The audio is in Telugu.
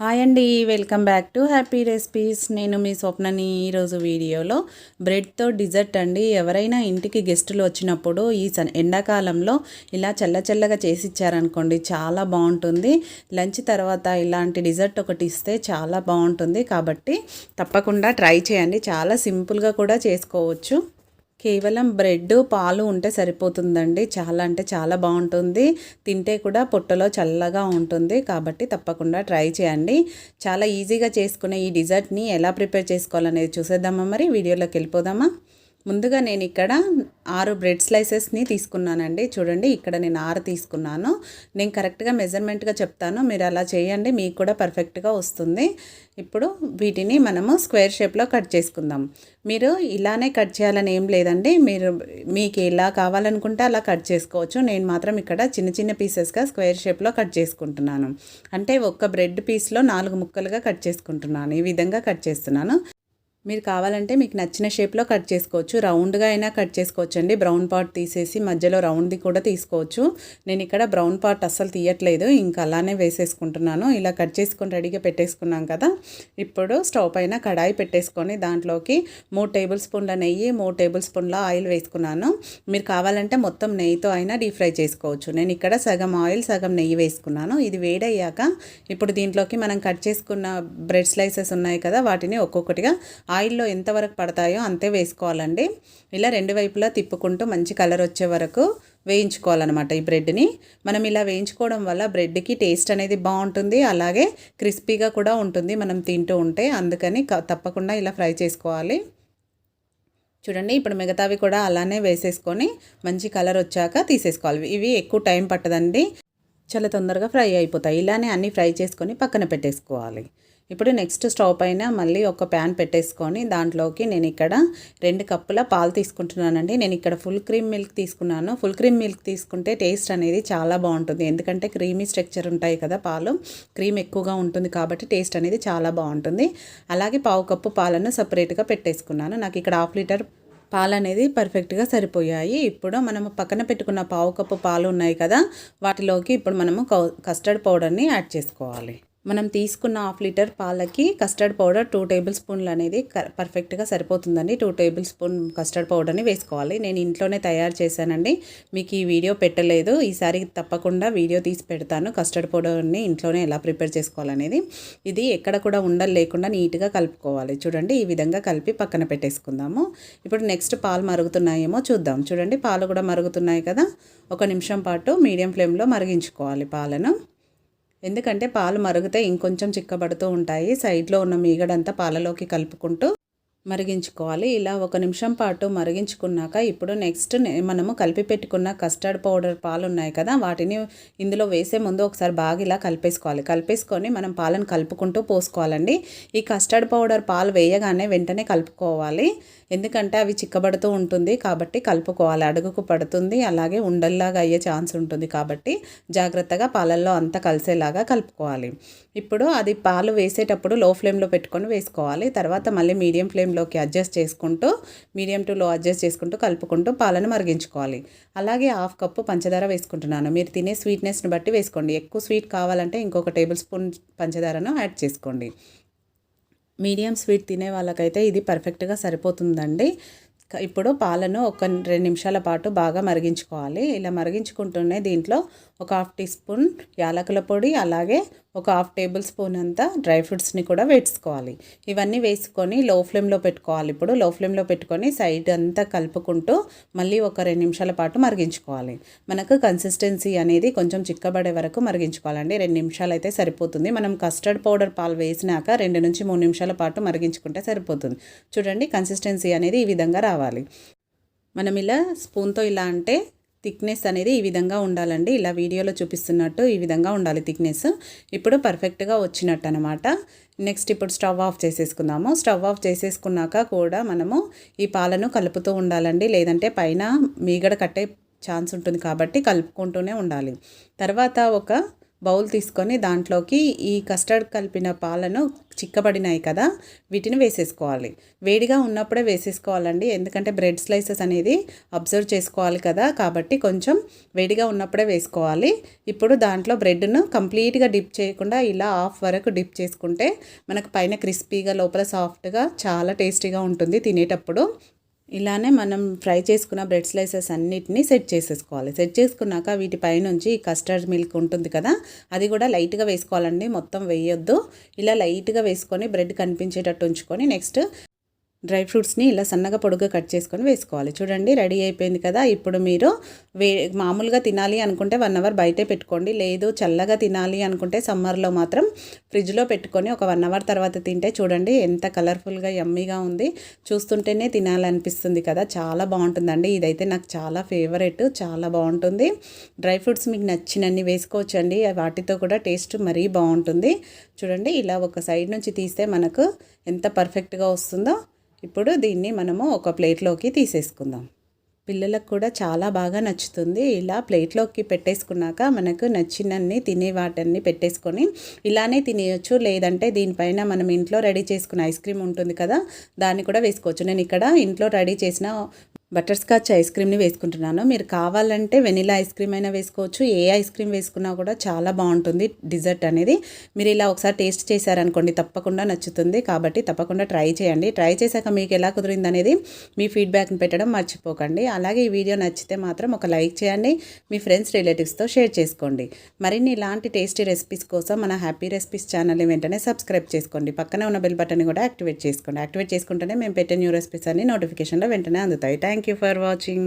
హాయ్ అండి, welcome back to happy recipes. నేను మీ స్వప్నని. ఈరోజు వీడియోలో బ్రెడ్తో డిజర్ట్ అండి. ఎవరైనా ఇంటికి గెస్టులు వచ్చినప్పుడు ఈ ఎండాకాలంలో ఇలా చల్లగా చేసి ఇచ్చారనుకోండి, చాలా బాగుంటుంది. లంచ్ తర్వాత ఇలాంటి డిజర్ట్ ఒకటి ఇస్తే చాలా బాగుంటుంది. కాబట్టి తప్పకుండా ట్రై చేయండి. చాలా సింపుల్గా కూడా చేసుకోవచ్చు. కేవలం బ్రెడ్ పాలు ఉంటే సరిపోతుందండి. చాలా అంటే చాలా బాగుంటుంది. తింటే కూడా పొట్టలో చల్లగా ఉంటుంది. కాబట్టి తప్పకుండా ట్రై చేయండి. చాలా ఈజీగా చేసుకునే ఈ డిజర్ట్ని ఎలా ప్రిపేర్ చేసుకోవాలనేది చూసేద్దామా? మరి వీడియోలోకి వెళ్ళిపోదామా? ముందుగా నేను ఇక్కడ 6 బ్రెడ్ స్లైసెస్ని తీసుకున్నానండి. చూడండి, ఇక్కడ నేను 6 తీసుకున్నాను. నేను కరెక్ట్గా మెజర్మెంట్గా చెప్తాను, మీరు అలా చేయండి, మీకు కూడా పర్ఫెక్ట్గా వస్తుంది. ఇప్పుడు వీటిని మనము స్క్వేర్ షేప్లో కట్ చేసుకుందాం. మీరు ఇలానే కట్ చేయాలని ఏం లేదండి, మీకు ఎలా కావాలనుకుంటే అలా కట్ చేసుకోవచ్చు. నేను మాత్రం ఇక్కడ చిన్న పీసెస్గా స్క్వేర్ షేప్లో కట్ చేసుకుంటున్నాను. అంటే ఒక్క బ్రెడ్ పీస్లో 4 ముక్కలుగా కట్ చేసుకుంటున్నాను. ఈ విధంగా కట్ చేస్తున్నాను. మీరు కావాలంటే మీకు నచ్చిన షేప్లో కట్ చేసుకోవచ్చు. రౌండ్గా అయినా కట్ చేసుకోవచ్చు అండి. బ్రౌన్ పార్ట్ తీసేసి మధ్యలో రౌండ్ది కూడా తీసుకోవచ్చు. నేను ఇక్కడ బ్రౌన్ పార్ట్ అస్సలు తీయట్లేదు, ఇంకా అలానే వేసేసుకుంటున్నాను. ఇలా కట్ చేసుకొని రెడీగా పెట్టేసుకున్నాం కదా. ఇప్పుడు స్టవ్ పైన కడాయి పెట్టేసుకొని దాంట్లోకి 3 టేబుల్ స్పూన్ల నెయ్యి, 3 టేబుల్ స్పూన్ల ఆయిల్ వేసుకున్నాను. మీరు కావాలంటే మొత్తం నెయ్యితో అయినా డీప్ ఫ్రై చేసుకోవచ్చు. నేను ఇక్కడ సగం ఆయిల్ సగం నెయ్యి వేసుకున్నాను. ఇది వేడయ్యాక ఇప్పుడు దీంట్లోకి మనం కట్ చేసుకున్న బ్రెడ్ స్లైసెస్ ఉన్నాయి కదా, వాటిని ఒక్కొక్కటిగా ఆయిల్లో ఎంతవరకు పడతాయో అంతే వేసుకోవాలండి. ఇలా 2 వైపులా తిప్పుకుంటూ మంచి కలర్ వచ్చే వరకు వేయించుకోవాలన్నమాట. ఈ బ్రెడ్ని మనం ఇలా వేయించుకోవడం వల్ల బ్రెడ్కి టేస్ట్ అనేది బాగుంటుంది, అలాగే క్రిస్పీగా కూడా ఉంటుంది మనం తింటూ ఉంటే. అందుకని తప్పకుండా ఇలా ఫ్రై చేసుకోవాలి. చూడండి, ఇప్పుడు మిగతావి కూడా అలానే వేసేసుకొని మంచి కలర్ వచ్చాక తీసేసుకోవాలి. ఇవి ఎక్కువ టైం పట్టదండి, చాలా తొందరగా ఫ్రై అయిపోతాయి. ఇలానే అన్నీ ఫ్రై చేసుకొని పక్కన పెట్టేసుకోవాలి. ఇప్పుడు నెక్స్ట్ స్టవ్ పైన మళ్ళీ ఒక ప్యాన్ పెట్టేసుకొని దాంట్లోకి నేను ఇక్కడ 2 కప్పుల పాలు తీసుకుంటున్నానండి. నేను ఇక్కడ ఫుల్ క్రీమ్ మిల్క్ తీసుకున్నాను. ఫుల్ క్రీమ్ మిల్క్ తీసుకుంటే టేస్ట్ అనేది చాలా బాగుంటుంది. ఎందుకంటే క్రీమీ స్ట్రక్చర్ ఉంటాయి కదా, పాలు క్రీమ్ ఎక్కువగా ఉంటుంది కాబట్టి టేస్ట్ అనేది చాలా బాగుంటుంది. అలాగే 1/2 కప్పు పాలను సపరేట్గా పెట్టేసుకున్నాను. నాకు ఇక్కడ 1/2 లీటర్ పాలు అనేది పర్ఫెక్ట్గా సరిపోయాయి. ఇప్పుడు మనము పక్కన పెట్టుకున్న 1/2 కప్పు పాలు ఉన్నాయి కదా, వాటిలోకి ఇప్పుడు మనము కస్టర్డ్ పౌడర్ని యాడ్ చేసుకోవాలి. మనం తీసుకున్న 1/2 లీటర్ పాలకి కస్టర్డ్ పౌడర్ 2 టేబుల్ స్పూన్లు అనేది పర్ఫెక్ట్గా సరిపోతుందండి. 2 టేబుల్ స్పూన్ కస్టర్డ్ పౌడర్ని వేసుకోవాలి. నేను ఇంట్లోనే తయారు చేశానండి, మీకు ఈ వీడియో పెట్టలేదు. ఈసారి తప్పకుండా వీడియో తీసి పెడతాను కస్టర్డ్ పౌడర్ని ఇంట్లోనే ఎలా ప్రిపేర్ చేసుకోవాలనేది. ఇది ఎక్కడ కూడా ఉండలు లేకుండా నీట్గా కలుపుకోవాలి. చూడండి, ఈ విధంగా కలిపి పక్కన పెట్టేసుకుందాము. ఇప్పుడు నెక్స్ట్ పాలు మరుగుతున్నాయేమో చూద్దాం. చూడండి, పాలు కూడా మరుగుతున్నాయి కదా. 1 నిమిషం పాటు మీడియం ఫ్లేమ్లో మరిగించుకోవాలి పాలను. ఎందుకంటే పాలు మరిగితే ఇంకొంచెం చిక్కబడుతూ ఉంటాయి. సైడ్లో ఉన్న మీగడంతా పాలలోకి కలుపుకుంటూ మరిగించుకోవాలి. ఇలా 1 నిమిషం పాటు మరిగించుకున్నాక ఇప్పుడు నెక్స్ట్ మనము కలిపి పెట్టుకున్న కస్టర్డ్ పౌడర్ పాలు ఉన్నాయి కదా, వాటిని ఇందులో వేసే ముందు ఒకసారి బాగా ఇలా కలిపేసుకోవాలి. కలిపేసుకొని మనం పాలను కలుపుకుంటూ పోసుకోవాలండి. ఈ కస్టర్డ్ పౌడర్ పాలు వేయగానే వెంటనే కలుపుకోవాలి, ఎందుకంటే అవి చిక్కబడుతూ ఉంటుంది కాబట్టి కలుపుకోవాలి. అడుగుకు పడుతుంది, అలాగే ఉండల్లాగా అయ్యే ఛాన్స్ ఉంటుంది కాబట్టి జాగ్రత్తగా పాలల్లో అంతా కలిసేలాగా కలుపుకోవాలి. ఇప్పుడు అది పాలు వేసేటప్పుడు లో ఫ్లేమ్లో పెట్టుకొని వేసుకోవాలి. తర్వాత మళ్ళీ మీడియం ఫ్లేమ్లోకి అడ్జస్ట్ చేసుకుంటూ మీడియం టు లో అడ్జస్ట్ చేసుకుంటూ కలుపుకుంటూ పాలను మరిగించుకోవాలి. అలాగే 1/2 కప్పు పంచదార వేసుకుంటున్నాను. మీరు తినే స్వీట్నెస్ని బట్టి వేసుకోండి. ఎక్కువ స్వీట్ కావాలంటే ఇంకొక టేబుల్ స్పూన్ పంచదారను యాడ్ చేసుకోండి. మీడియం స్వీట్ తినే వాళ్ళకైతే ఇది పర్ఫెక్ట్గా సరిపోతుందండి. ఇప్పుడు పాలను ఒక 2 నిమిషాల పాటు బాగా మరిగించుకోవాలి. ఇలా మరిగించుకుంటూనే దీంట్లో ఒక 1/2 టీ స్పూన్ యాలకుల పొడి, అలాగే ఒక 1/2 టేబుల్ స్పూన్ అంతా డ్రై ఫ్రూట్స్ని కూడా వేసుకోవాలి. ఇవన్నీ వేసుకొని లో ఫ్లేమ్లో పెట్టుకోవాలి. ఇప్పుడు లో ఫ్లేమ్లో పెట్టుకొని సైడ్ అంతా కలుపుకుంటూ మళ్ళీ ఒక 2 నిమిషాల పాటు మరిగించుకోవాలి. మనకు కన్సిస్టెన్సీ అనేది కొంచెం చిక్కబడే వరకు మరిగించుకోవాలండి. 2 నిమిషాలు అయితే సరిపోతుంది. మనం కస్టర్డ్ పౌడర్ పాలు వేసినాక 2 నుంచి 3 నిమిషాల పాటు మరిగించుకుంటే సరిపోతుంది. చూడండి, కన్సిస్టెన్సీ అనేది ఈ విధంగా రావాలి. మనం ఇలా స్పూన్తో ఇలా అంటే థిక్నెస్ అనేది ఈ విధంగా ఉండాలండి. ఇలా వీడియోలో చూపిస్తున్నట్టు ఈ విధంగా ఉండాలి థిక్నెస్. ఇప్పుడు పర్ఫెక్ట్గా వచ్చినట్టు అనమాట. నెక్స్ట్ ఇప్పుడు స్టవ్ ఆఫ్ చేసేసుకుందాము. స్టవ్ ఆఫ్ చేసేసుకున్నాక కూడా మనము ఈ పాలను కలుపుతూ ఉండాలండి, లేదంటే పైన మీగడ కట్టే ఛాన్స్ ఉంటుంది కాబట్టి కలుపుకుంటూనే ఉండాలి. తర్వాత ఒక బౌల్ తీసుకొని దాంట్లోకి ఈ కస్టర్డ్ కలిపిన పాలను చిక్కబడినాయి కదా, వీటిని వేసేసుకోవాలి. వేడిగా ఉన్నప్పుడే వేసేసుకోవాలండి, ఎందుకంటే బ్రెడ్ స్లైసెస్ అనేది అబ్జర్వ్ చేసుకోవాలి కదా, కాబట్టి కొంచెం వేడిగా ఉన్నప్పుడే వేసుకోవాలి. ఇప్పుడు దాంట్లో బ్రెడ్ను కంప్లీట్గా డిప్ చేయకుండా ఇలా హాఫ్ వరకు డిప్ చేసుకుంటే మనకు పైన క్రిస్పీగా లోపల సాఫ్ట్గా చాలా టేస్టీగా ఉంటుంది తినేటప్పుడు. ఇలానే మనం ఫ్రై చేసుకున్న బ్రెడ్ స్లైసెస్ అన్నిటిని సెట్ చేసేసుకోవాలి. సెట్ చేసుకున్నాక వీటిపై నుంచి కస్టర్డ్ మిల్క్ ఉంటుంది కదా, అది కూడా లైట్గా వేసుకోవాలండి, మొత్తం వేయొద్దు. ఇలా లైట్గా వేసుకొని బ్రెడ్ కనిపించేటట్టు ఉంచుకొని నెక్స్ట్ డ్రై ఫ్రూట్స్ని ఇలా సన్నగా పొడుగ్గా కట్ చేసుకొని వేసుకోవాలి. చూడండి రెడీ అయిపోయింది కదా. ఇప్పుడు మీరు మామూలుగా తినాలి అనుకుంటే 1 అవర్ బయటే పెట్టుకోండి, లేదు చల్లగా తినాలి అనుకుంటే సమ్మర్లో మాత్రం ఫ్రిడ్జ్లో పెట్టుకొని ఒక 1 అవర్ తర్వాత తింటే చూడండి ఎంత కలర్ఫుల్గా యమ్మీగా ఉంది. చూస్తుంటేనే తినాలనిపిస్తుంది కదా, చాలా బాగుంటుందండి. ఇదైతే నాకు చాలా ఫేవరెట్, చాలా బాగుంటుంది. డ్రై ఫ్రూట్స్ మీకు నచ్చినన్ని వేసుకోవచ్చండి, వాటితో కూడా టేస్ట్ మరీ బాగుంటుంది. చూడండి ఇలా ఒక సైడ్ నుంచి తీస్తే మనకు ఎంత పర్ఫెక్ట్గా వస్తుందో. ఇప్పుడు దీన్ని మనము ఒక ప్లేట్లోకి తీసేసుకుందాం. పిల్లలకు కూడా చాలా బాగా నచ్చుతుంది. ఇలా ప్లేట్లోకి పెట్టేసుకున్నాక మనకు నచ్చినన్ని తినే వాటన్ని పెట్టేసుకొని ఇలానే తినేయచ్చు, లేదంటే దీనిపైన మనం ఇంట్లో రెడీ చేసుకున్న ఐస్ క్రీమ్ ఉంటుంది కదా, దాన్ని కూడా వేసుకోవచ్చు. నేను ఇక్కడ ఇంట్లో రెడీ చేసిన బటర్ స్కాచ్ ఐస్ క్రీమ్ని వేసుకుంటున్నాను. మీరు కావాలంటే వెనిలా ఐస్ క్రీమ్ అయినా వేసుకోవచ్చు, ఏ ఐస్ క్రీమ్ వేసుకున్నా కూడా చాలా బాగుంటుంది డిజర్ట్ అనేది. మీరు ఇలా ఒకసారి టేస్ట్ చేశారనుకోండి తప్పకుండా నచ్చుతుంది, కాబట్టి తప్పకుండా ట్రై చేయండి. ట్రై చేశాక మీకు ఎలా కుదిరింది అనేది మీ ఫీడ్బ్యాక్ని పెట్టడం మర్చిపోకండి. అలాగే ఈ వీడియో నచ్చితే మాత్రం ఒక లైక్ చేయండి, మీ ఫ్రెండ్స్ రిలేటివ్స్తో షేర్ చేసుకోండి. మరిన్ని ఇలాంటి టేస్టీ రెసిపీస్ కోసం మన హ్యాపీ రెసిపీస్ ఛానల్ని వెంటనే సబ్స్క్రైబ్ చేసుకోండి. పక్కనే ఉన్న బెల్ బటన్ని కూడా యాక్టివేట్ చేసుకోండి. యాక్టివేట్ చేసుకుంటేనే మేము పెట్టే న్యూ రెసిపీస్ అన్ని నోటిఫికేషన్లో వెంటనే అందుతాయి. Thank you for watching.